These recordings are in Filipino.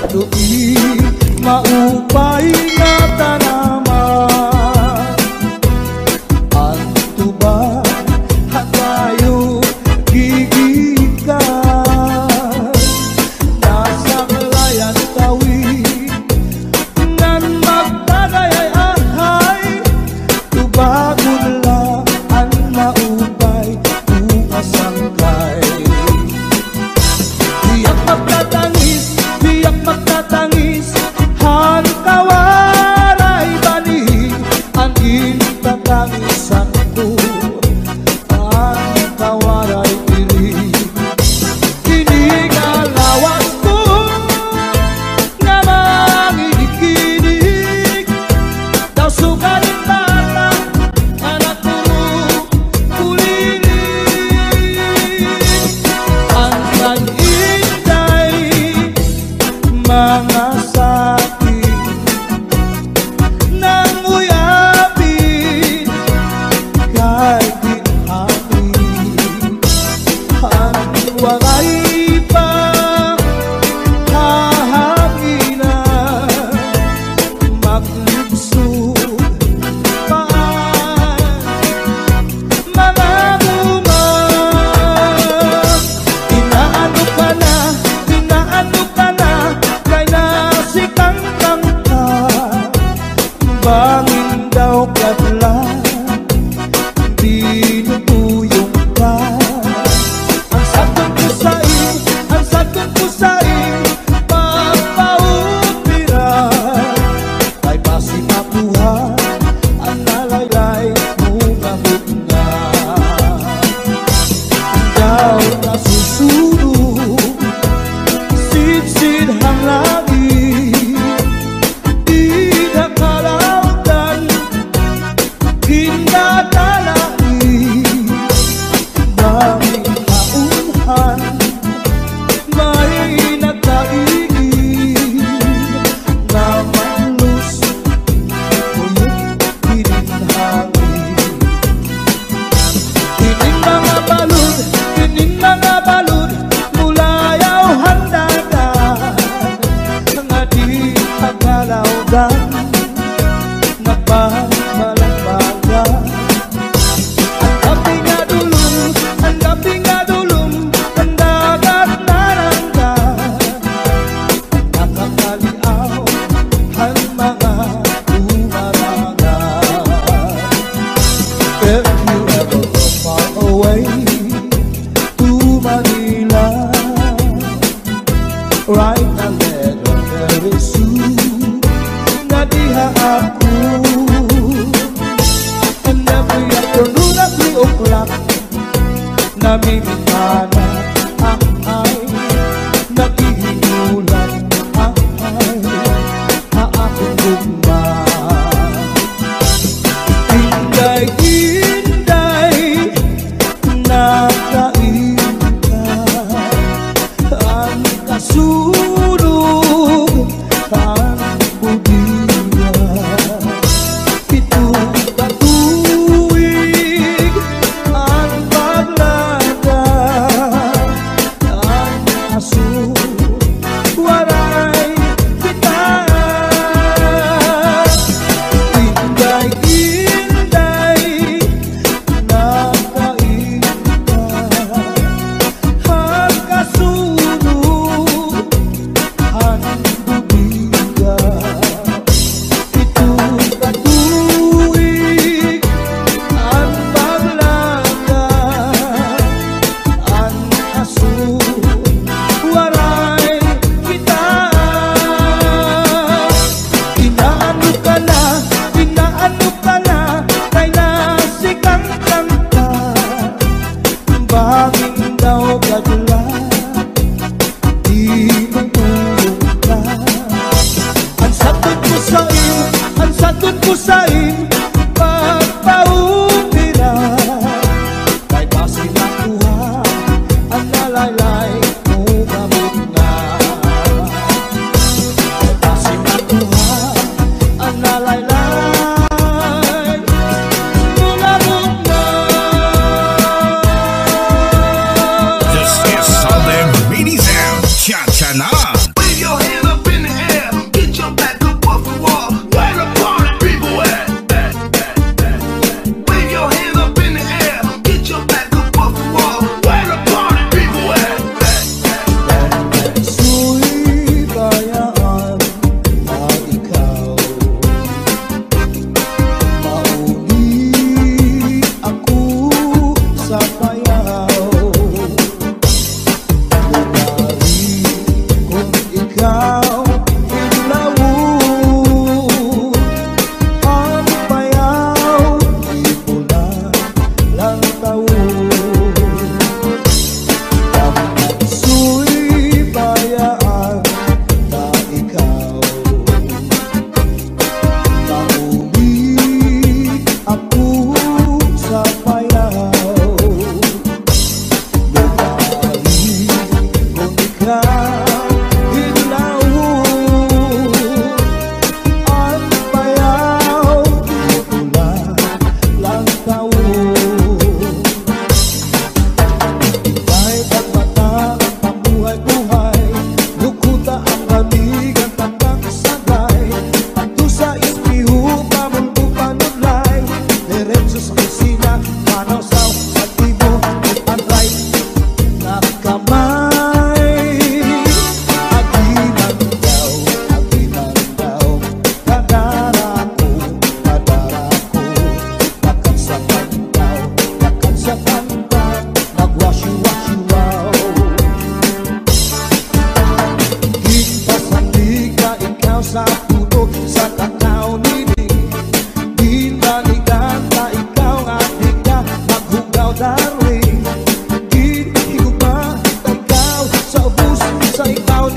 Tu'i maupay nga tanaman, ang tuba hatayo gigikan. Nasa layan tawi nan magtagayay-ahay, tubagon lang ang maupay umasangkay. Biyak magtatangis, biyak magtatangis, han kawaray bali, ang intatangisan ko, ang kawaray diri. Inigalawas ko nga mangikinig, daw sugaling bata, anak ko kulinig. Ang kay-inday mga sakit nang uyapin kay ginhangin, ang wangay pa hahanginan, maglubsog pa mga bumang. Inaano ka na, kay nasikang kangka, bangin daw kadlan, dinutuyong ka. Ang sakon ko sa'yo, ang sakon ko sa'yo, pagpaupiran, ay pasimakuha ang nalaylay mo nga bunga. Ikaw na susunod, sidsid hang langit, di nakalautan, hinadalain, daming kaunhan, may nagkaigin, na manlus uyong hininhangin. Ining mga balud, mulayaw handagan, nga di tagalawdan, nagbabalambagan. Ang gabi nga dulong, ang dagat naranggan, nakakaliaw ang mga umarangan. If you ever go far away to Manila, write a letter very soon, na diha ako. And every afternoon at 3 o'clock, namimikana ang ay, naghihinulan ang ay, aakong gugma. Inday-inday, nakainda, ang kasunog, ang budiya. Itong katuwig, ang paglada, ang aso, waray kita. Inday-inday, nakainda, ang kasunog, ang budiya. Itong katuwig, ang paglada, ang aso, waray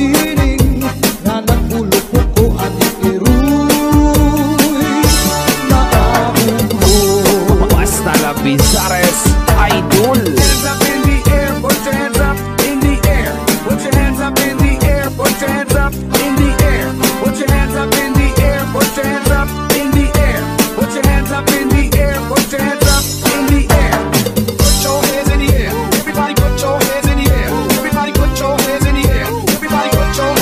sining nga nagpulupok ko ating iruy maamong ko. Basta la Bizares Idol. Hands up in the air, put your hands up in the air. Put your hands up in the air, put your hands up in the air. Put your hands up in the air, put your hands up in the air. Put your hands up in the air, put your hands up in the air. Put your hands in the air. Everybody put your hands in the air. Everybody put your hands in the air. Everybody put your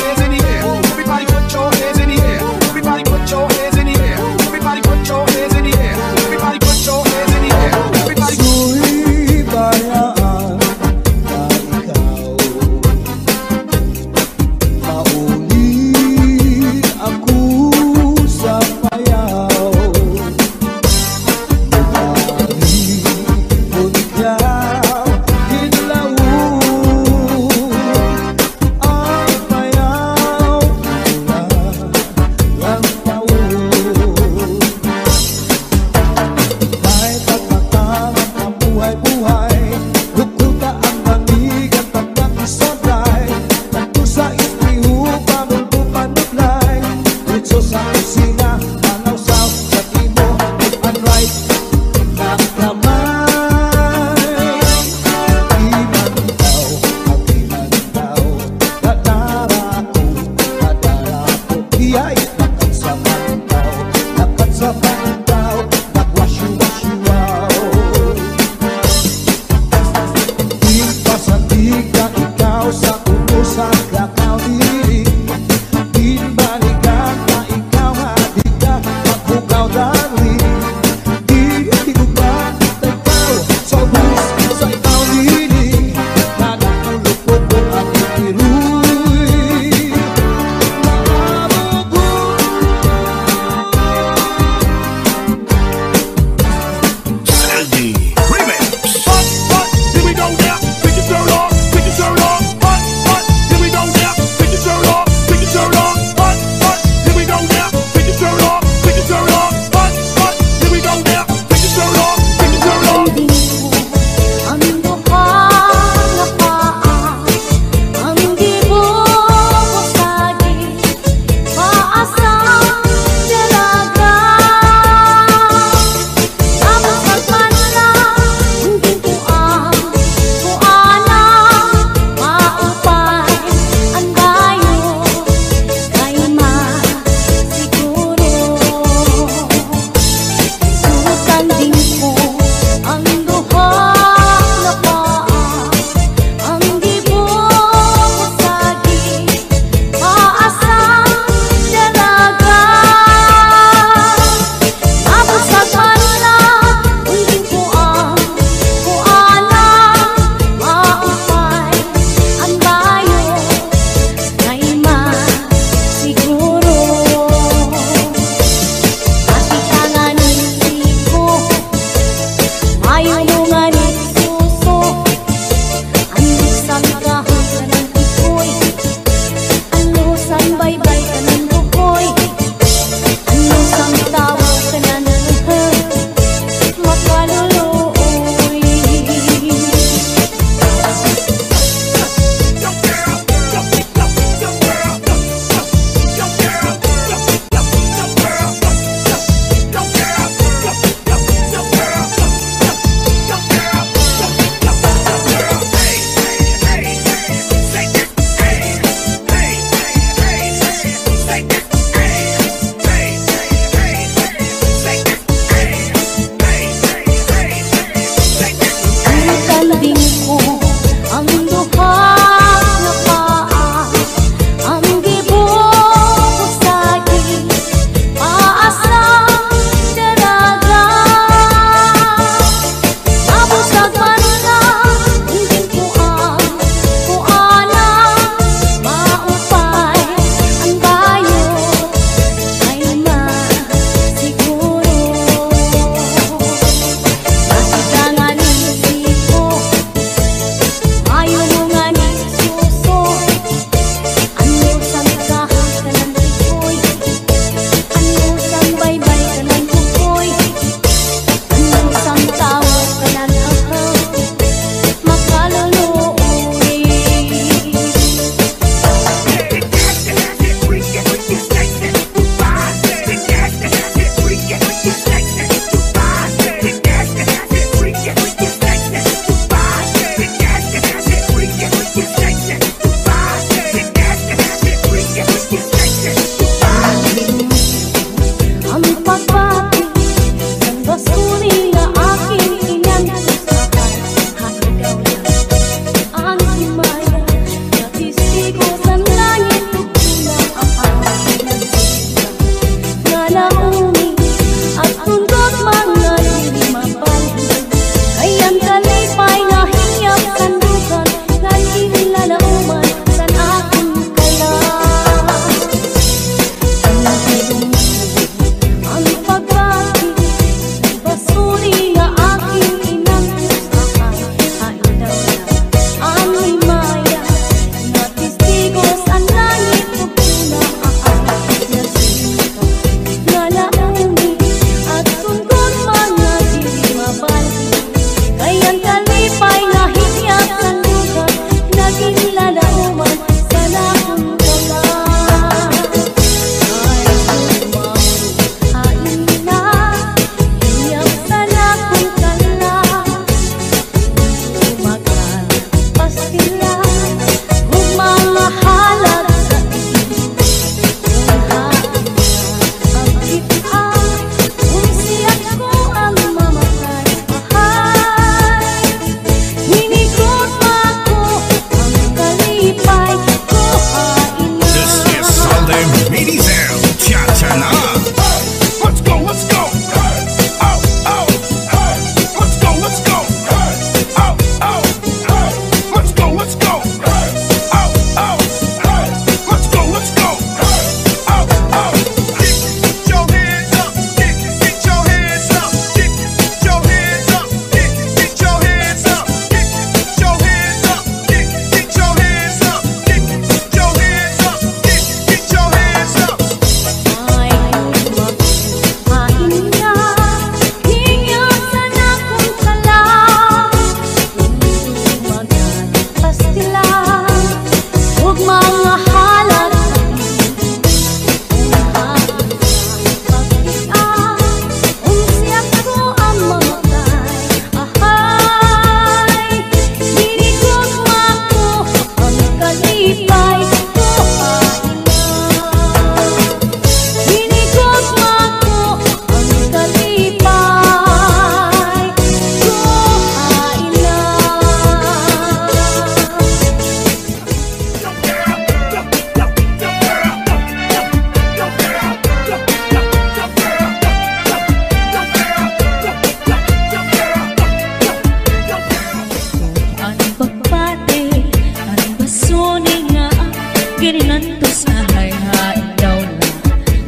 Gininantos na hayhain daw lang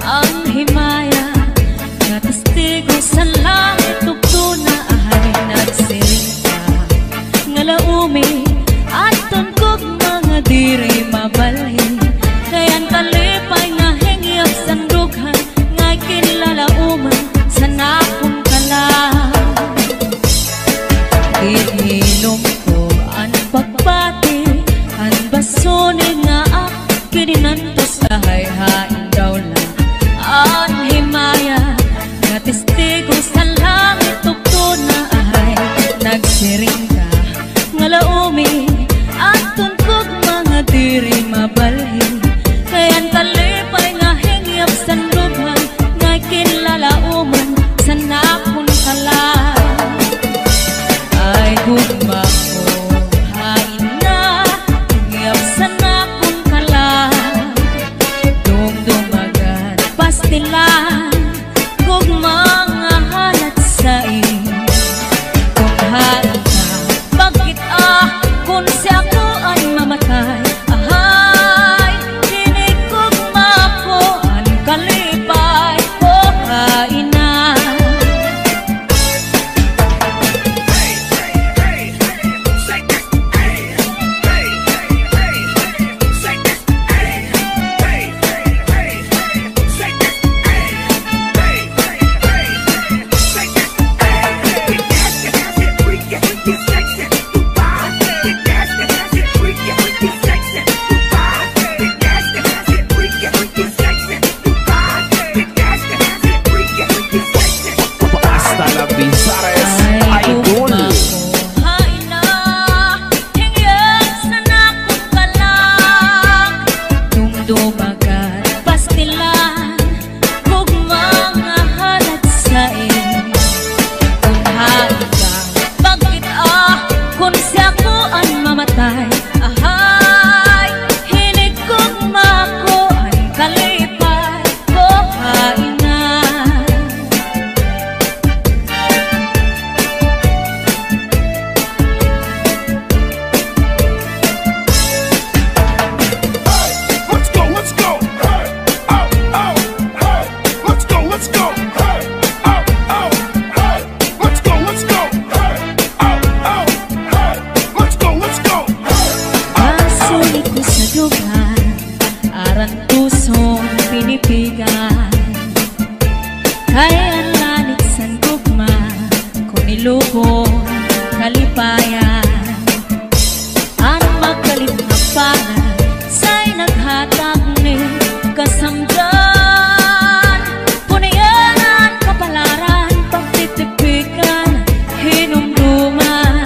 ang himaya, nga testigo sa langit tugto na ahay nagsiring ka, nga laumi at tungkog mga diri mabalhin, kayan kalipay nga hingyap sandughan, nga kinlalauman sa nakong kalang. Ihinom ko ang pagbati, ang basunin nga ak kininantos na hayhain daw lang ang himaya, nga testigo sa langit tugto na ahay nagsiring ka, nga laumi at tungkog mga diri mabalhin, kayan kalipay nga hingyap sandughan, nga kinlalauman sa nakon kalang. Ay gugma ko hain na hingyap sa nakon kalang, dumdumagan pastilan gugma nga halat sa iyo. Kung hain ka bakit kung siya ko ay mamatay, ahay hinig gugma ko ang kalipay ko hain na. Basta la Bizares Idol. Hain na hingyap sa nakong kalang, dumdumagan pastilan gugma nga halat sa iyo. Kung hain ka bakit kung siya ko ang mamatay, ahay hinig gugma ko ang kalipay ko hain na. Let's go, let's go. Hey, oh, oh, hey. Let's go, let's go. Hey, oh, oh, hey. Let's go, let's go. Hey, oh, oh, hey. Let's go, let's go. Pasulit ko sa dugan, aran pusong pinipigan, kaya ang lanit sa gugma, kung ilubong kalipayan, ang magkalit na pangan, sa'y naghatag ni kasamdan, punayanan kapalaran, pagtitipikan, hinumduman.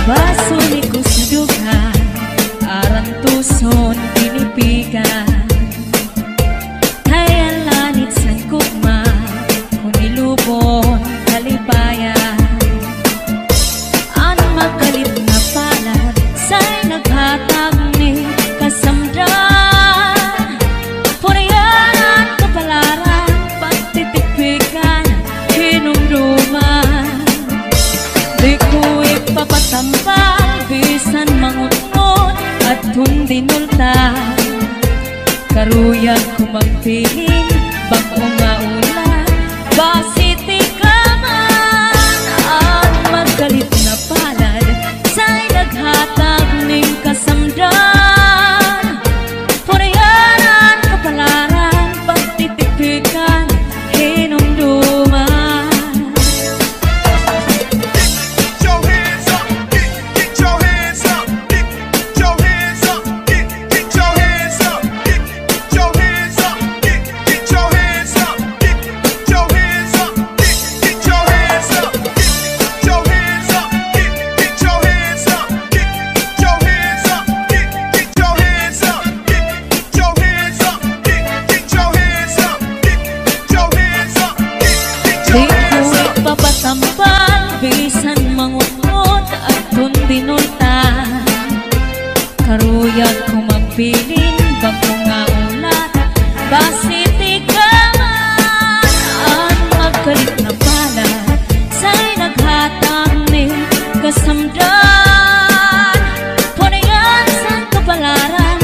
Basulit ko sa dugan, aran tuson pinipigan, kaya lanit sa gugma, kung ilubon kalipayan, ang magkalit na palad, sa'y naghatag ni kasamdan, punayanan kapalaran, pagtitipikan, hinumduman. Di ko ipapatampal, bisan mangunod at hundinulta, karuyan ko magpilin, bako nga ulan, basiti ka man, ang magkalit na palad, sa'y naghatag ning kasamdan, punayanan kapalaran, pagtitipikan, hinumduman. Get your hands up, get your hands up, get your hands up, get your hands up, get your hands up, get your hands up, get your hands up, get your hands up, get your hands up, get your hands up, get your hands up, get your hands up, get your hands up, get your hands up, get your hands up, get Di your hands ko up. ipapatampal, bisan mangunod at hundinulta, karuyan ko magpilin, bako nga ulat, basiti ka man, ang magkalit na palad, sa'y naghatag ni kasamdan, punayan sa kapalaran,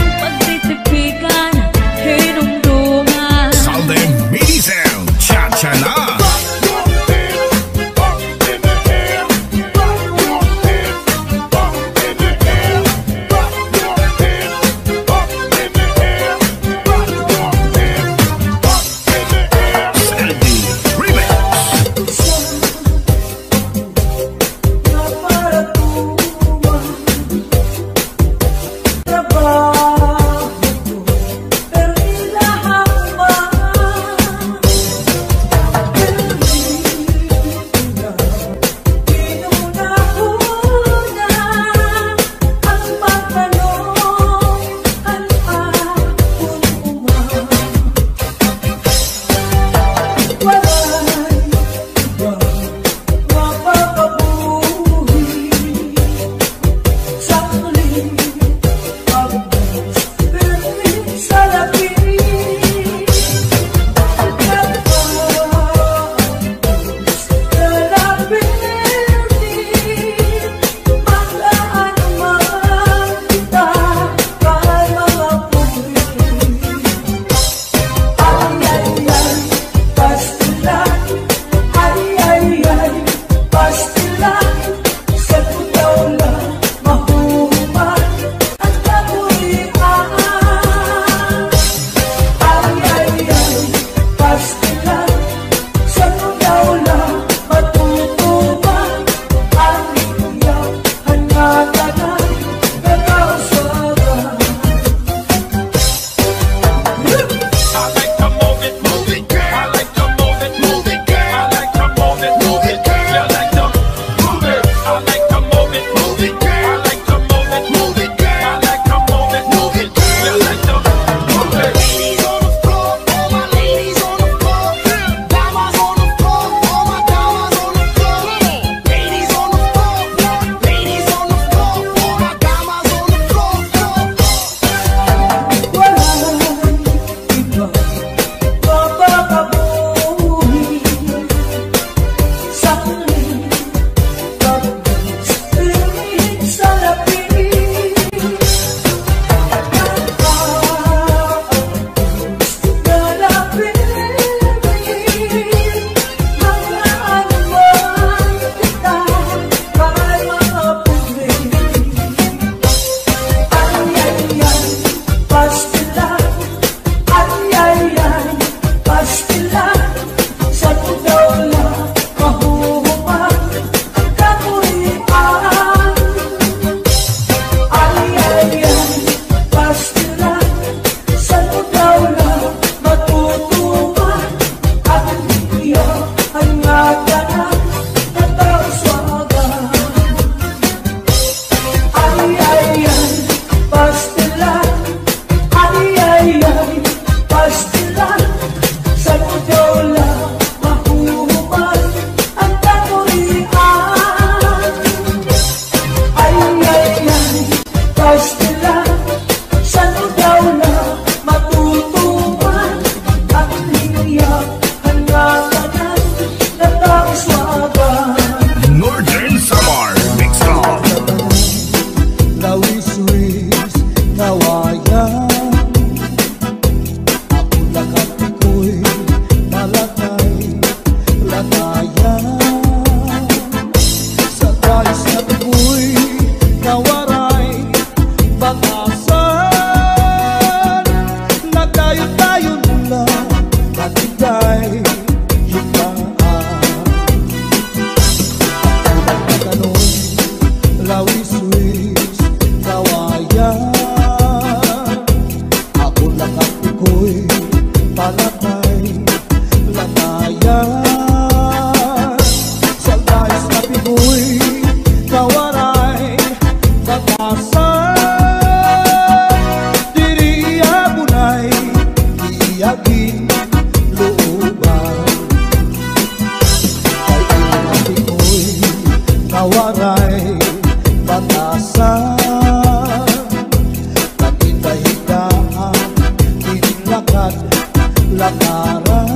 lakaran.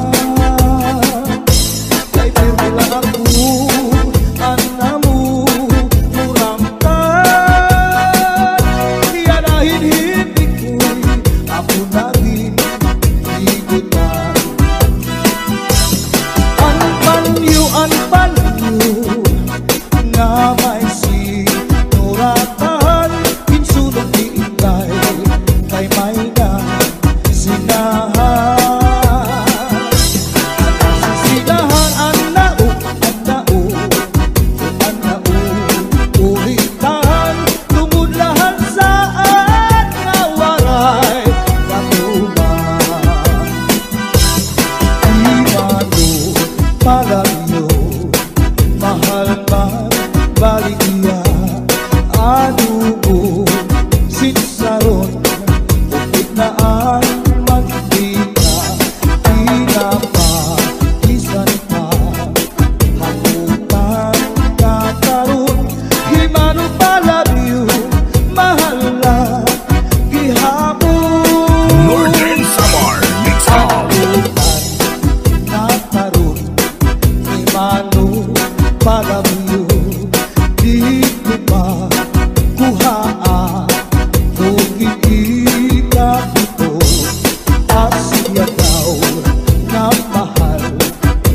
Kay pirla ako, anamu muramtan. Iyanahin hindi ko'y ako naging igutan. Ang panyo nga may sinuratan. Insulong di ikay kay may na sinahan. Sisilahan ang nao, ulitan. Tumulahan saan nga waray katuman. Imano palanyo, mahal man baligya. Ano mo sinsaron, upit na ang magdika. Pinapakisan pa, hakutan kakaroon. Himano palabyo, mahal lang gihapon. Northern Samar Mix Up. Nakaroon, himano palabyo. Di ko pa kuhaan, kung iikap ito. Asya daw na mahal,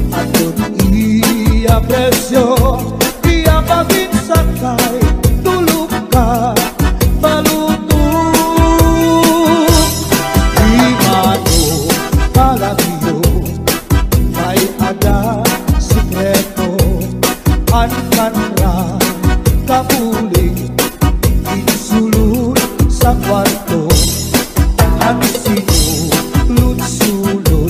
aton iya presyo. Iya paginsakay, tulog ka, malutong. Himano palabyo, may ada sikreto. Ankanra kapuling, insulod sa kwarto. Ang sinulod-sulod,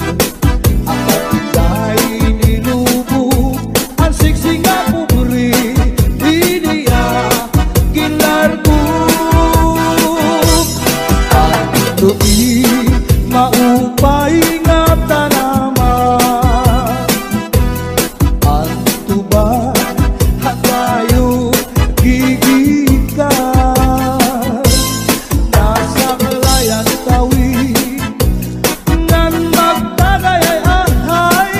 ang kapitay nilubog. Ang siksing nga pupuri, iniya kinarbog. Ang tuwi maupay nga tanaman. Ang tuba hatayo gigikan. Nasa kalayan tawid nan magdadayay-ahay.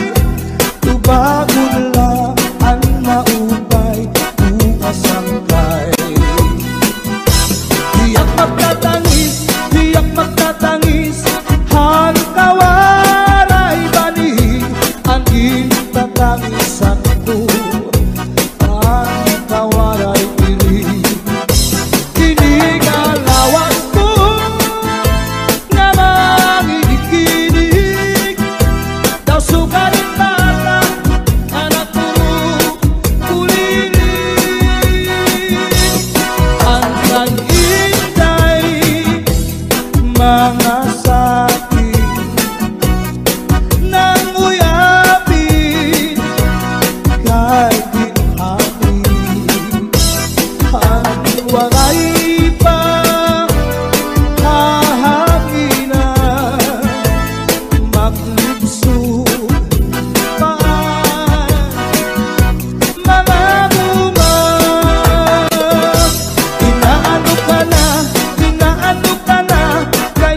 Tubagon lang ang maupay, bukas ang kay. Tiyak magtatangis, han kawaray bani. Ang gintatangisan ko, ang kawaray diri. Inigalawas ko nga manginig-inig. Daw sugarin bata, anak puro kulinig. Ang nag-intay, mga sakit nang uyapin kay ginhapin. Ang waray pa hahanginan, maglubsog pa mga bunga. Inaano ka na, kay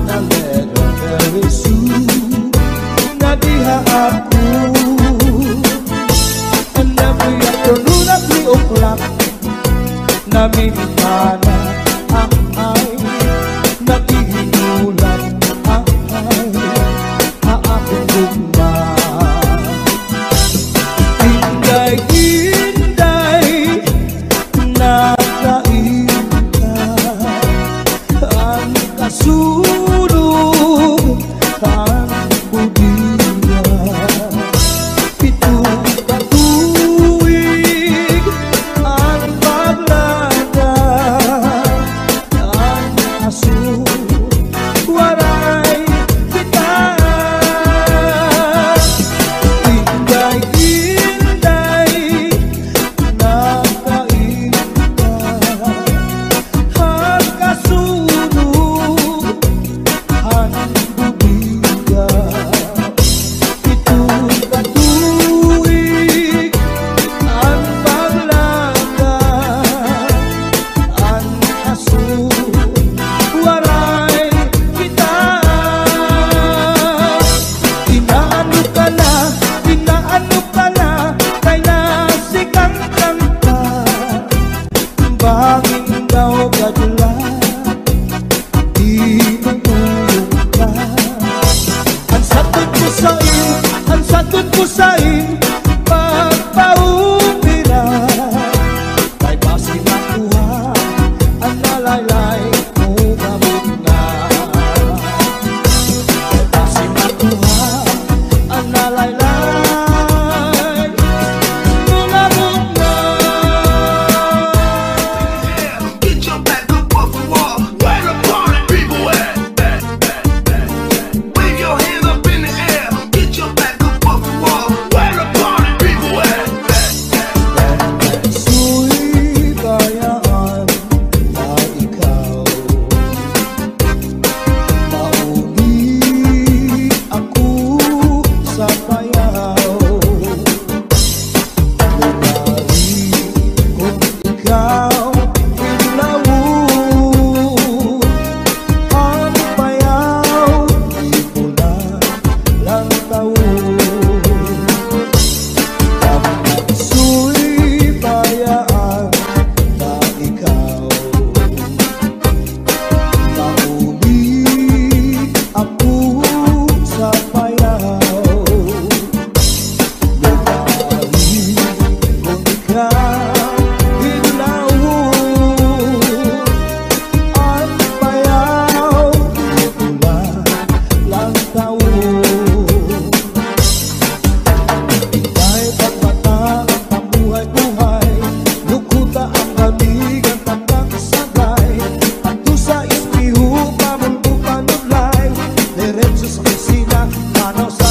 na letter very soon. Nadiha ako, and every afternoon at 3 o'clock, namimikana ay nagihinulat ay aakong gugma. Inday-inday nakainta ang kasulog ang budiya. Pitong katuig ang paglada ang aso waray kita. Inday-inday nakainta ang kasulog ang budiya. Pitong katuig ang paglada ang aso waray kita. Inaano ka na kay nasikang kanta banging daw kadula inutulog ka. Ang sagot ko sa'yo pagpaumira kay basi makuha ang nalaylay mo gamot nga. Kay basi makuha ang nalaylay mo gamot nga. Get your back up off the wall. Where the party people at? Wave your hands up in the air. Get your back up off the wall. Where the party people at? Su'y kayaan na ikaw mauli ako sa payaw. Lumari kung ikaw ilawon ang payaw, di pula lang taon. Su'y bayaan na ikaw mauli ako sa payaw. Lumari kung ikaw ilawon ang payaw, di pula lang taon. Ika'y pagmata ang pamuhay-buhay, lukuta ang galig ang tambang sabay. Ato sa ispiho, pamulbo panulay, diretso sa kusina, manaw sa